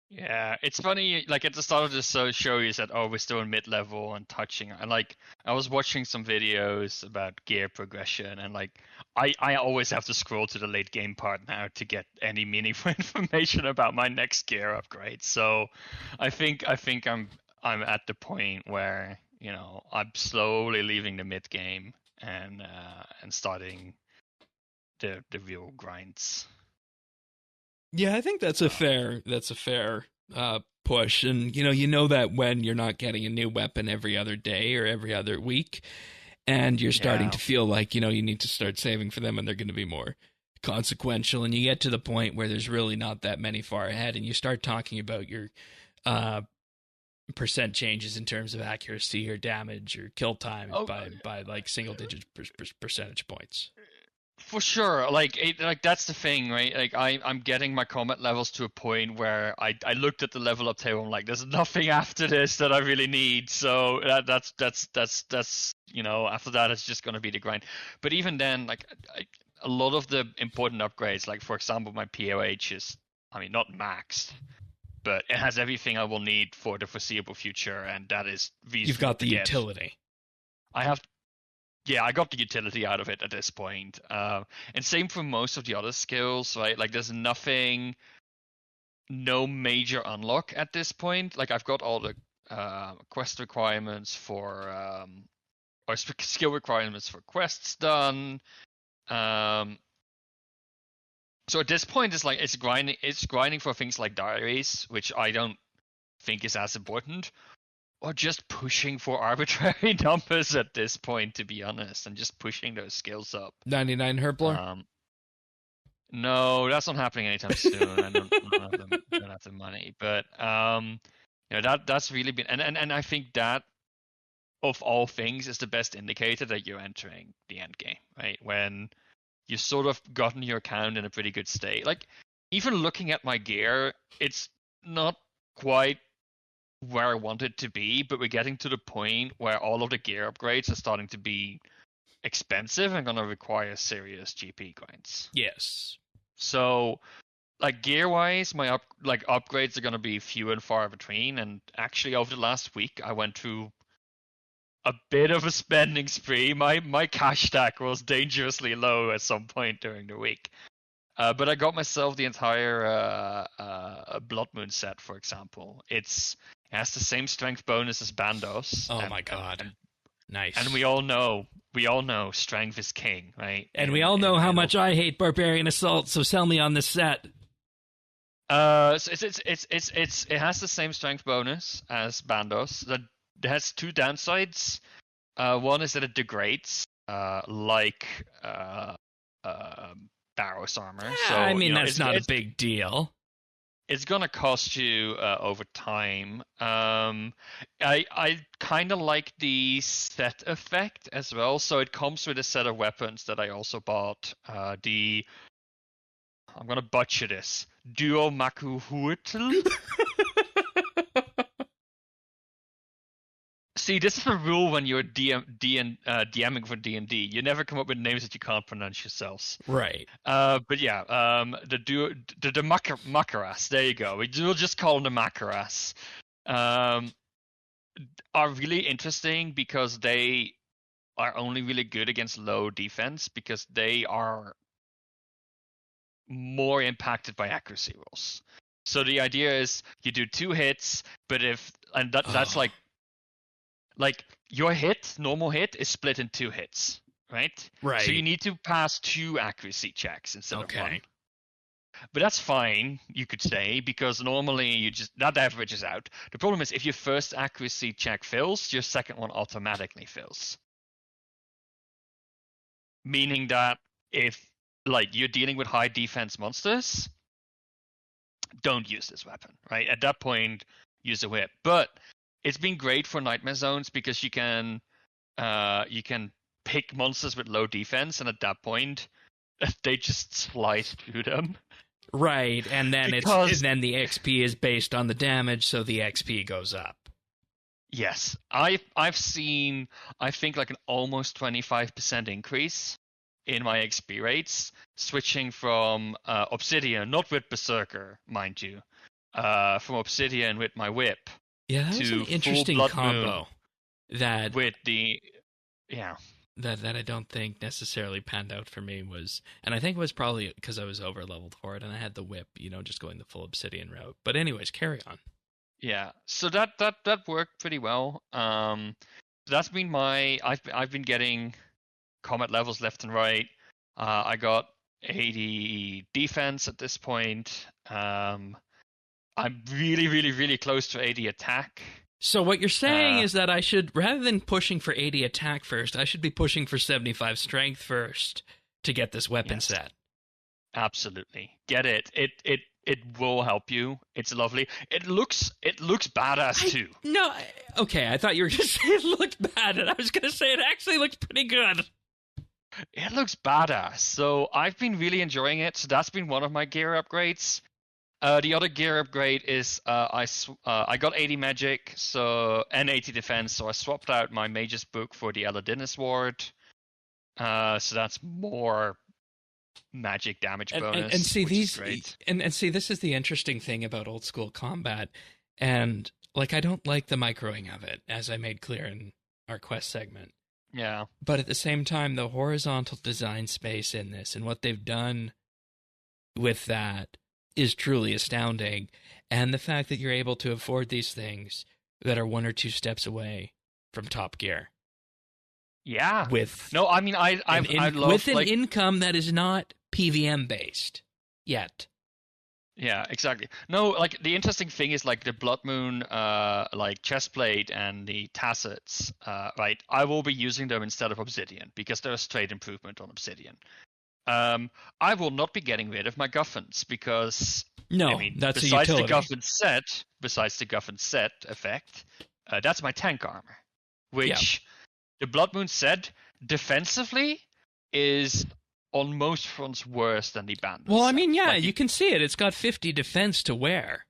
Yeah, it's funny. Like at the start of this show, you said, "Oh, we're still in mid-level and touching." And like, I was watching some videos about gear progression, and like, I always have to scroll to the late game part now to get any meaningful information about my next gear upgrade. So, I think I'm at the point where I'm slowly leaving the mid game and starting the real grinds. Yeah, I think that's a Um, fair push, and you know that when you're not getting a new weapon every other day or every other week, and you're starting yeah. to feel like you need to start saving for them, and they're going to be more consequential, and you get to the point where there's really not that many far ahead, and you start talking about your uh, percent changes in terms of accuracy or damage or kill time Oh, by like single digit percentage points. for sure, like that's the thing, right? Like I'm getting my combat levels to a point where I looked at the level up table. I'm like, there's nothing after this that I really need. So that's after that it's just gonna be the grind. But even then, like a lot of the important upgrades, like for example, my POH is, I mean, not maxed, but it has everything I will need for the foreseeable future, and that is You've reasonable got to the get. utility. I have Yeah, I got the utility out of it at this point. And same for most of the other skills, right? Like there's no major unlock at this point. Like I've got all the quest requirements for or skill requirements for quests done. So at this point, it's grinding for things like diaries, which I don't think is as important, or just pushing for arbitrary numbers at this point, to be honest, and just pushing those skills up. 99 Herblore? No, that's not happening anytime soon. I don't have the money, but that's really been and I think that of all things is the best indicator that you're entering the end game, right? When you've sort of gotten your account in a pretty good state. Like, even looking at my gear, it's not quite where I want it to be, but we're getting to the point where all of the gear upgrades are starting to be expensive and going to require serious GP grinds. Yes. So, like, gear-wise, my upgrades are going to be few and far between, and actually over the last week, I went through a bit of a spending spree. My cash stack was dangerously low at some point during the week. But I got myself the entire Blood Moon set, for example. It has the same strength bonus as Bandos. Oh my god. Nice. And we all know strength is king, right? And we all know how much I hate Barbarian Assault, so sell me on this set. So it has the same strength bonus as Bandos. It has two downsides. One is that it degrades, like Barrow's armor. Yeah, so I mean, that's not a big deal. It's gonna cost you over time. I kind of like the set effect as well. So it comes with a set of weapons that I also bought. I'm gonna butcher this. Duo Makuhuatl. See, this is a rule when you're DMing for D&D. You never come up with names that you can't pronounce yourselves. Right. But yeah, the Makaras, there you go. We'll just call them the Makaras. Are really interesting because they are only really good against low defense because they are more impacted by accuracy rolls. So the idea is you do 2 hits, but that's like your normal hit is split in 2 hits, right? Right. So you need to pass 2 accuracy checks instead of 1. Okay. But that's fine, you could say, because normally that averages out. The problem is if your first accuracy check fails, your second one automatically fails. Meaning that if you're dealing with high defense monsters, don't use this weapon, right? At that point, use a whip. But it's been great for Nightmare Zones because you can pick monsters with low defense, and at that point, they just slice through them. Right, and then the XP is based on the damage, so the XP goes up. Yes, I've seen, I think, like an almost 25% increase in my XP rates, switching from Obsidian, not with Berserker, mind you, from Obsidian with my whip. Yeah, that was an interesting combo that with the that I don't think necessarily panned out for me was, and I think it was probably because I was over leveled for it and I had the whip, just going the full Obsidian route. But anyways, carry on. Yeah, so that worked pretty well. That's been I've been getting combat levels left and right. I got 80 defense at this point. I'm really, really, really close to 80 attack. So what you're saying is that I should, rather than pushing for 80 attack first, I should be pushing for 75 strength first to get this weapon set. Absolutely. Get it. It will help you. It's lovely. It looks badass too. No, okay, I thought you were going to say it looked bad, and I was going to say it actually looks pretty good. It looks badass. So I've been really enjoying it. So that's been one of my gear upgrades. The other gear upgrade is I got 80 magic and 80 defense, so I swapped out my Mage's Book for the Eladinus Ward. So that's more magic damage bonus. And see, is great. And see, this is the interesting thing about old school combat, and I don't like the microing of it, as I made clear in our quest segment. Yeah. But at the same time, the horizontal design space in this and what they've done with that is truly astounding. And the fact that you're able to afford these things that are 1 or 2 steps away from Top Gear. Yeah. With no, I mean, I love with an income that is not PVM based yet. Yeah, exactly. No, like the interesting thing is like the Blood Moon, like chestplate and the tassets, right? I will be using them instead of Obsidian because they're a straight improvement on Obsidian. I will not be getting rid of my Guffins because No, I mean, that's besides a the utility. Guffin set effect, that's my tank armor, which Yeah. the Blood Moon set defensively is on most fronts worse than the Bandit Well, I set. mean, yeah, Like, you can see it. It's got 50 defense to wear.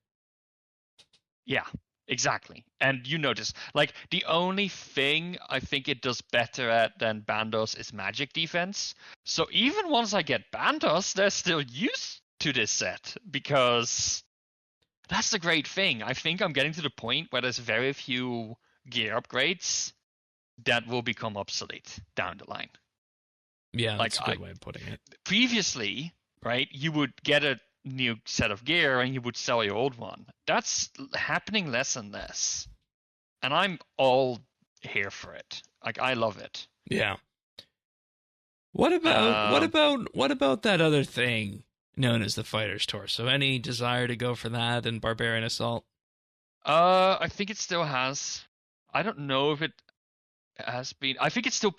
yeah, exactly. And you notice, like, the only thing I think it does better at than Bandos is magic defense. So even once I get Bandos, they're still used to this set because that's the great thing. I think I'm getting to the point where there's very few gear upgrades that will become obsolete down the line. Yeah, that's a good way of putting it. Previously, right, you would get a new set of gear and you would sell your old one. That's happening less and less. And I'm all here for it. Like, I love it. Yeah. What about that other thing known as the Fighter's Torso? Any desire to go for that in Barbarian Assault? I think it still has. I don't know if it has been. I think it still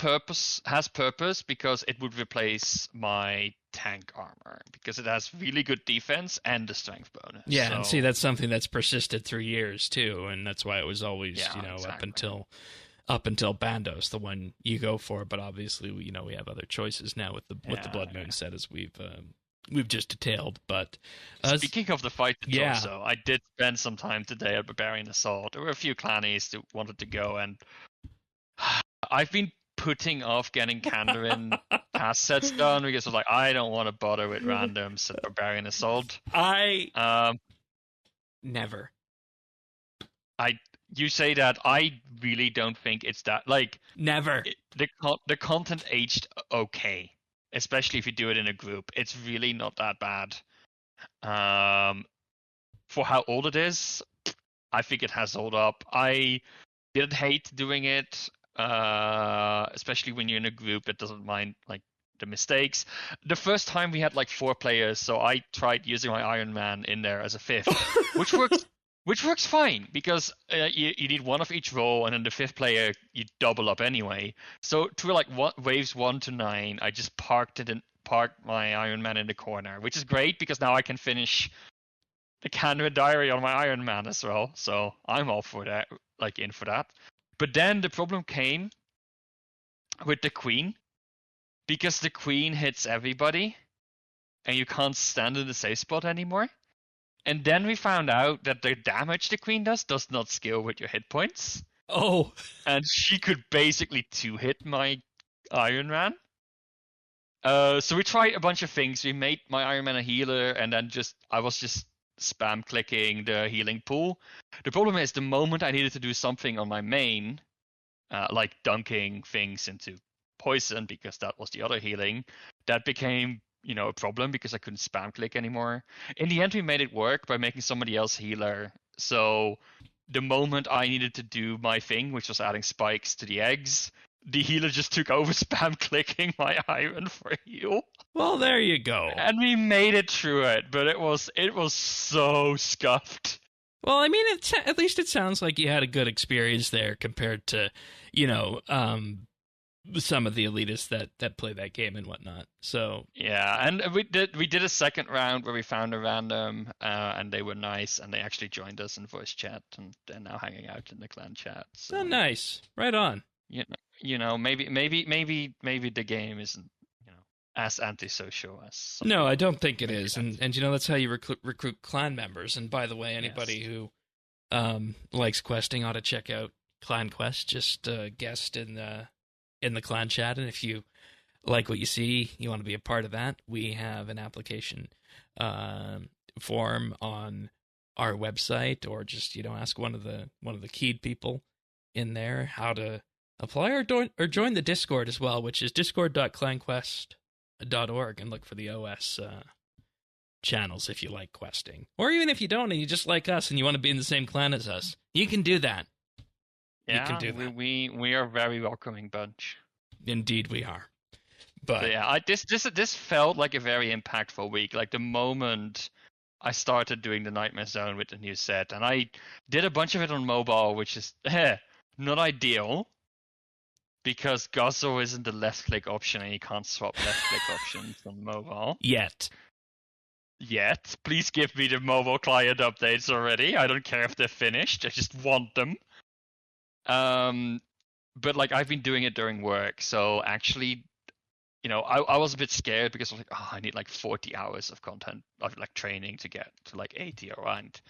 has purpose because it would replace my tank armor because it has really good defense and the strength bonus. Yeah, and see, that's something that's persisted through years too, and that's why it was always, exactly. up until Bandos, the one you go for. But obviously, we have other choices now with the Blood Moon set, as we've just detailed. But speaking of the fight, also, I did spend some time today at Barbarian Assault. There were a few clannies that wanted to go, and I've been putting off getting Kandarin task sets done because I was like, I don't want to bother with randoms at Barbarian Assault. Never. You say that, I really don't think it's that, like, never. The content aged okay, especially if you do it in a group. It's really not that bad. For how old it is, I think it has held up. I didn't hate doing it, especially when you're in a group that doesn't mind like the mistakes. The first time we had like 4 players, so I tried using my Iron Man in there as a 5th, which works fine because you need 1 of each role, and then the 5th player you double up anyway. So through like waves 1 to 9, I just parked my Iron Man in the corner, which is great because now I can finish the Canada Diary on my Iron Man as well. So I'm all for that, like in for that. But then the problem came with the Queen, because the Queen hits everybody and you can't stand in the safe spot anymore. And then we found out that the damage the Queen does not scale with your hit points. Oh. And she could basically 2-hit my Iron Man. So we tried a bunch of things. We made my Iron Man a healer, and then I was just spam clicking the healing pool. The problem is the moment I needed to do something on my main, like dunking things into poison, because that was the other healing, that became a problem because I couldn't spam click anymore. In the end, we made it work by making somebody else healer. So the moment I needed to do my thing, which was adding spikes to the eggs, the healer just took over spam clicking my iron for heal. Well, there you go. And we made it through it, but it was so scuffed. Well, I mean, at least it sounds like you had a good experience there compared to, some of the elitists that play that game and whatnot. So yeah, and we did a second round where we found a random, and they were nice, and they actually joined us in voice chat, and they're now hanging out in the clan chat. So, oh, nice, right on. Maybe the game isn't as antisocial as. No, I don't think it is, and that's how you recruit clan members. And by the way, anybody who likes questing ought to check out Clan Quest. Just guest in the clan chat, and if you like what you see, you want to be a part of that, we have an application form on our website, or just ask one of the keyed people in there how to apply, or join the Discord as well, which is discord.clanquest.org, and look for the OS channels if you like questing, or even if you don't and you just like us and you want to be in the same clan as us, you can do that. You can do that. We are a very welcoming bunch. Indeed, we are. But yeah, this felt like a very impactful week. Like the moment I started doing the Nightmare Zone with the new set, and I did a bunch of it on mobile, which is not ideal because Gozo isn't the left click option, and you can't swap left click options on mobile yet. Please give me the mobile client updates already. I don't care if they're finished. I just want them. But like I've been doing it during work, so actually, I was a bit scared because I was like, I need like 40 hours of content, of like training to get to like 80 around.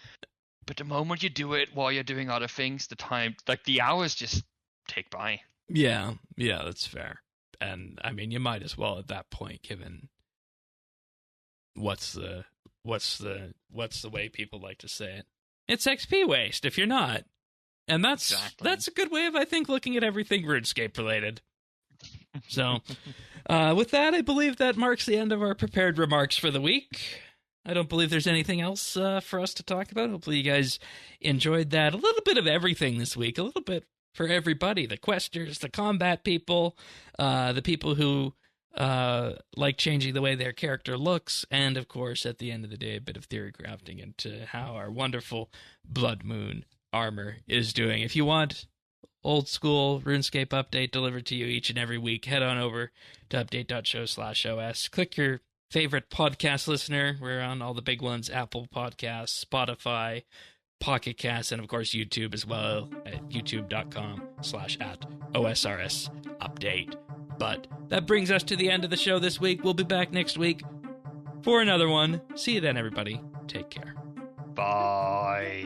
But the moment you do it while you're doing other things, the hours just take by. Yeah, that's fair. And I mean, you might as well at that point, given what's the way people like to say it. It's XP waste if you're not. And that's a good way of, I think, looking at everything RuneScape related. So, with that, I believe that marks the end of our prepared remarks for the week. I don't believe there's anything else for us to talk about. Hopefully you guys enjoyed that. A little bit of everything this week. A little bit for everybody. The questers, the combat people, the people who like changing the way their character looks, and, of course, at the end of the day, a bit of theory crafting into how our wonderful Blood Moon Armour is doing. If you want old school RuneScape update delivered to you each and every week, head on over to update.show/OS. Click your favorite podcast listener. We're on all the big ones: Apple Podcasts, Spotify, Pocket Casts, and of course YouTube as well at youtube.com/@OSRS update. But that brings us to the end of the show this week. We'll be back next week for another one. See you then, everybody. Take care. Bye.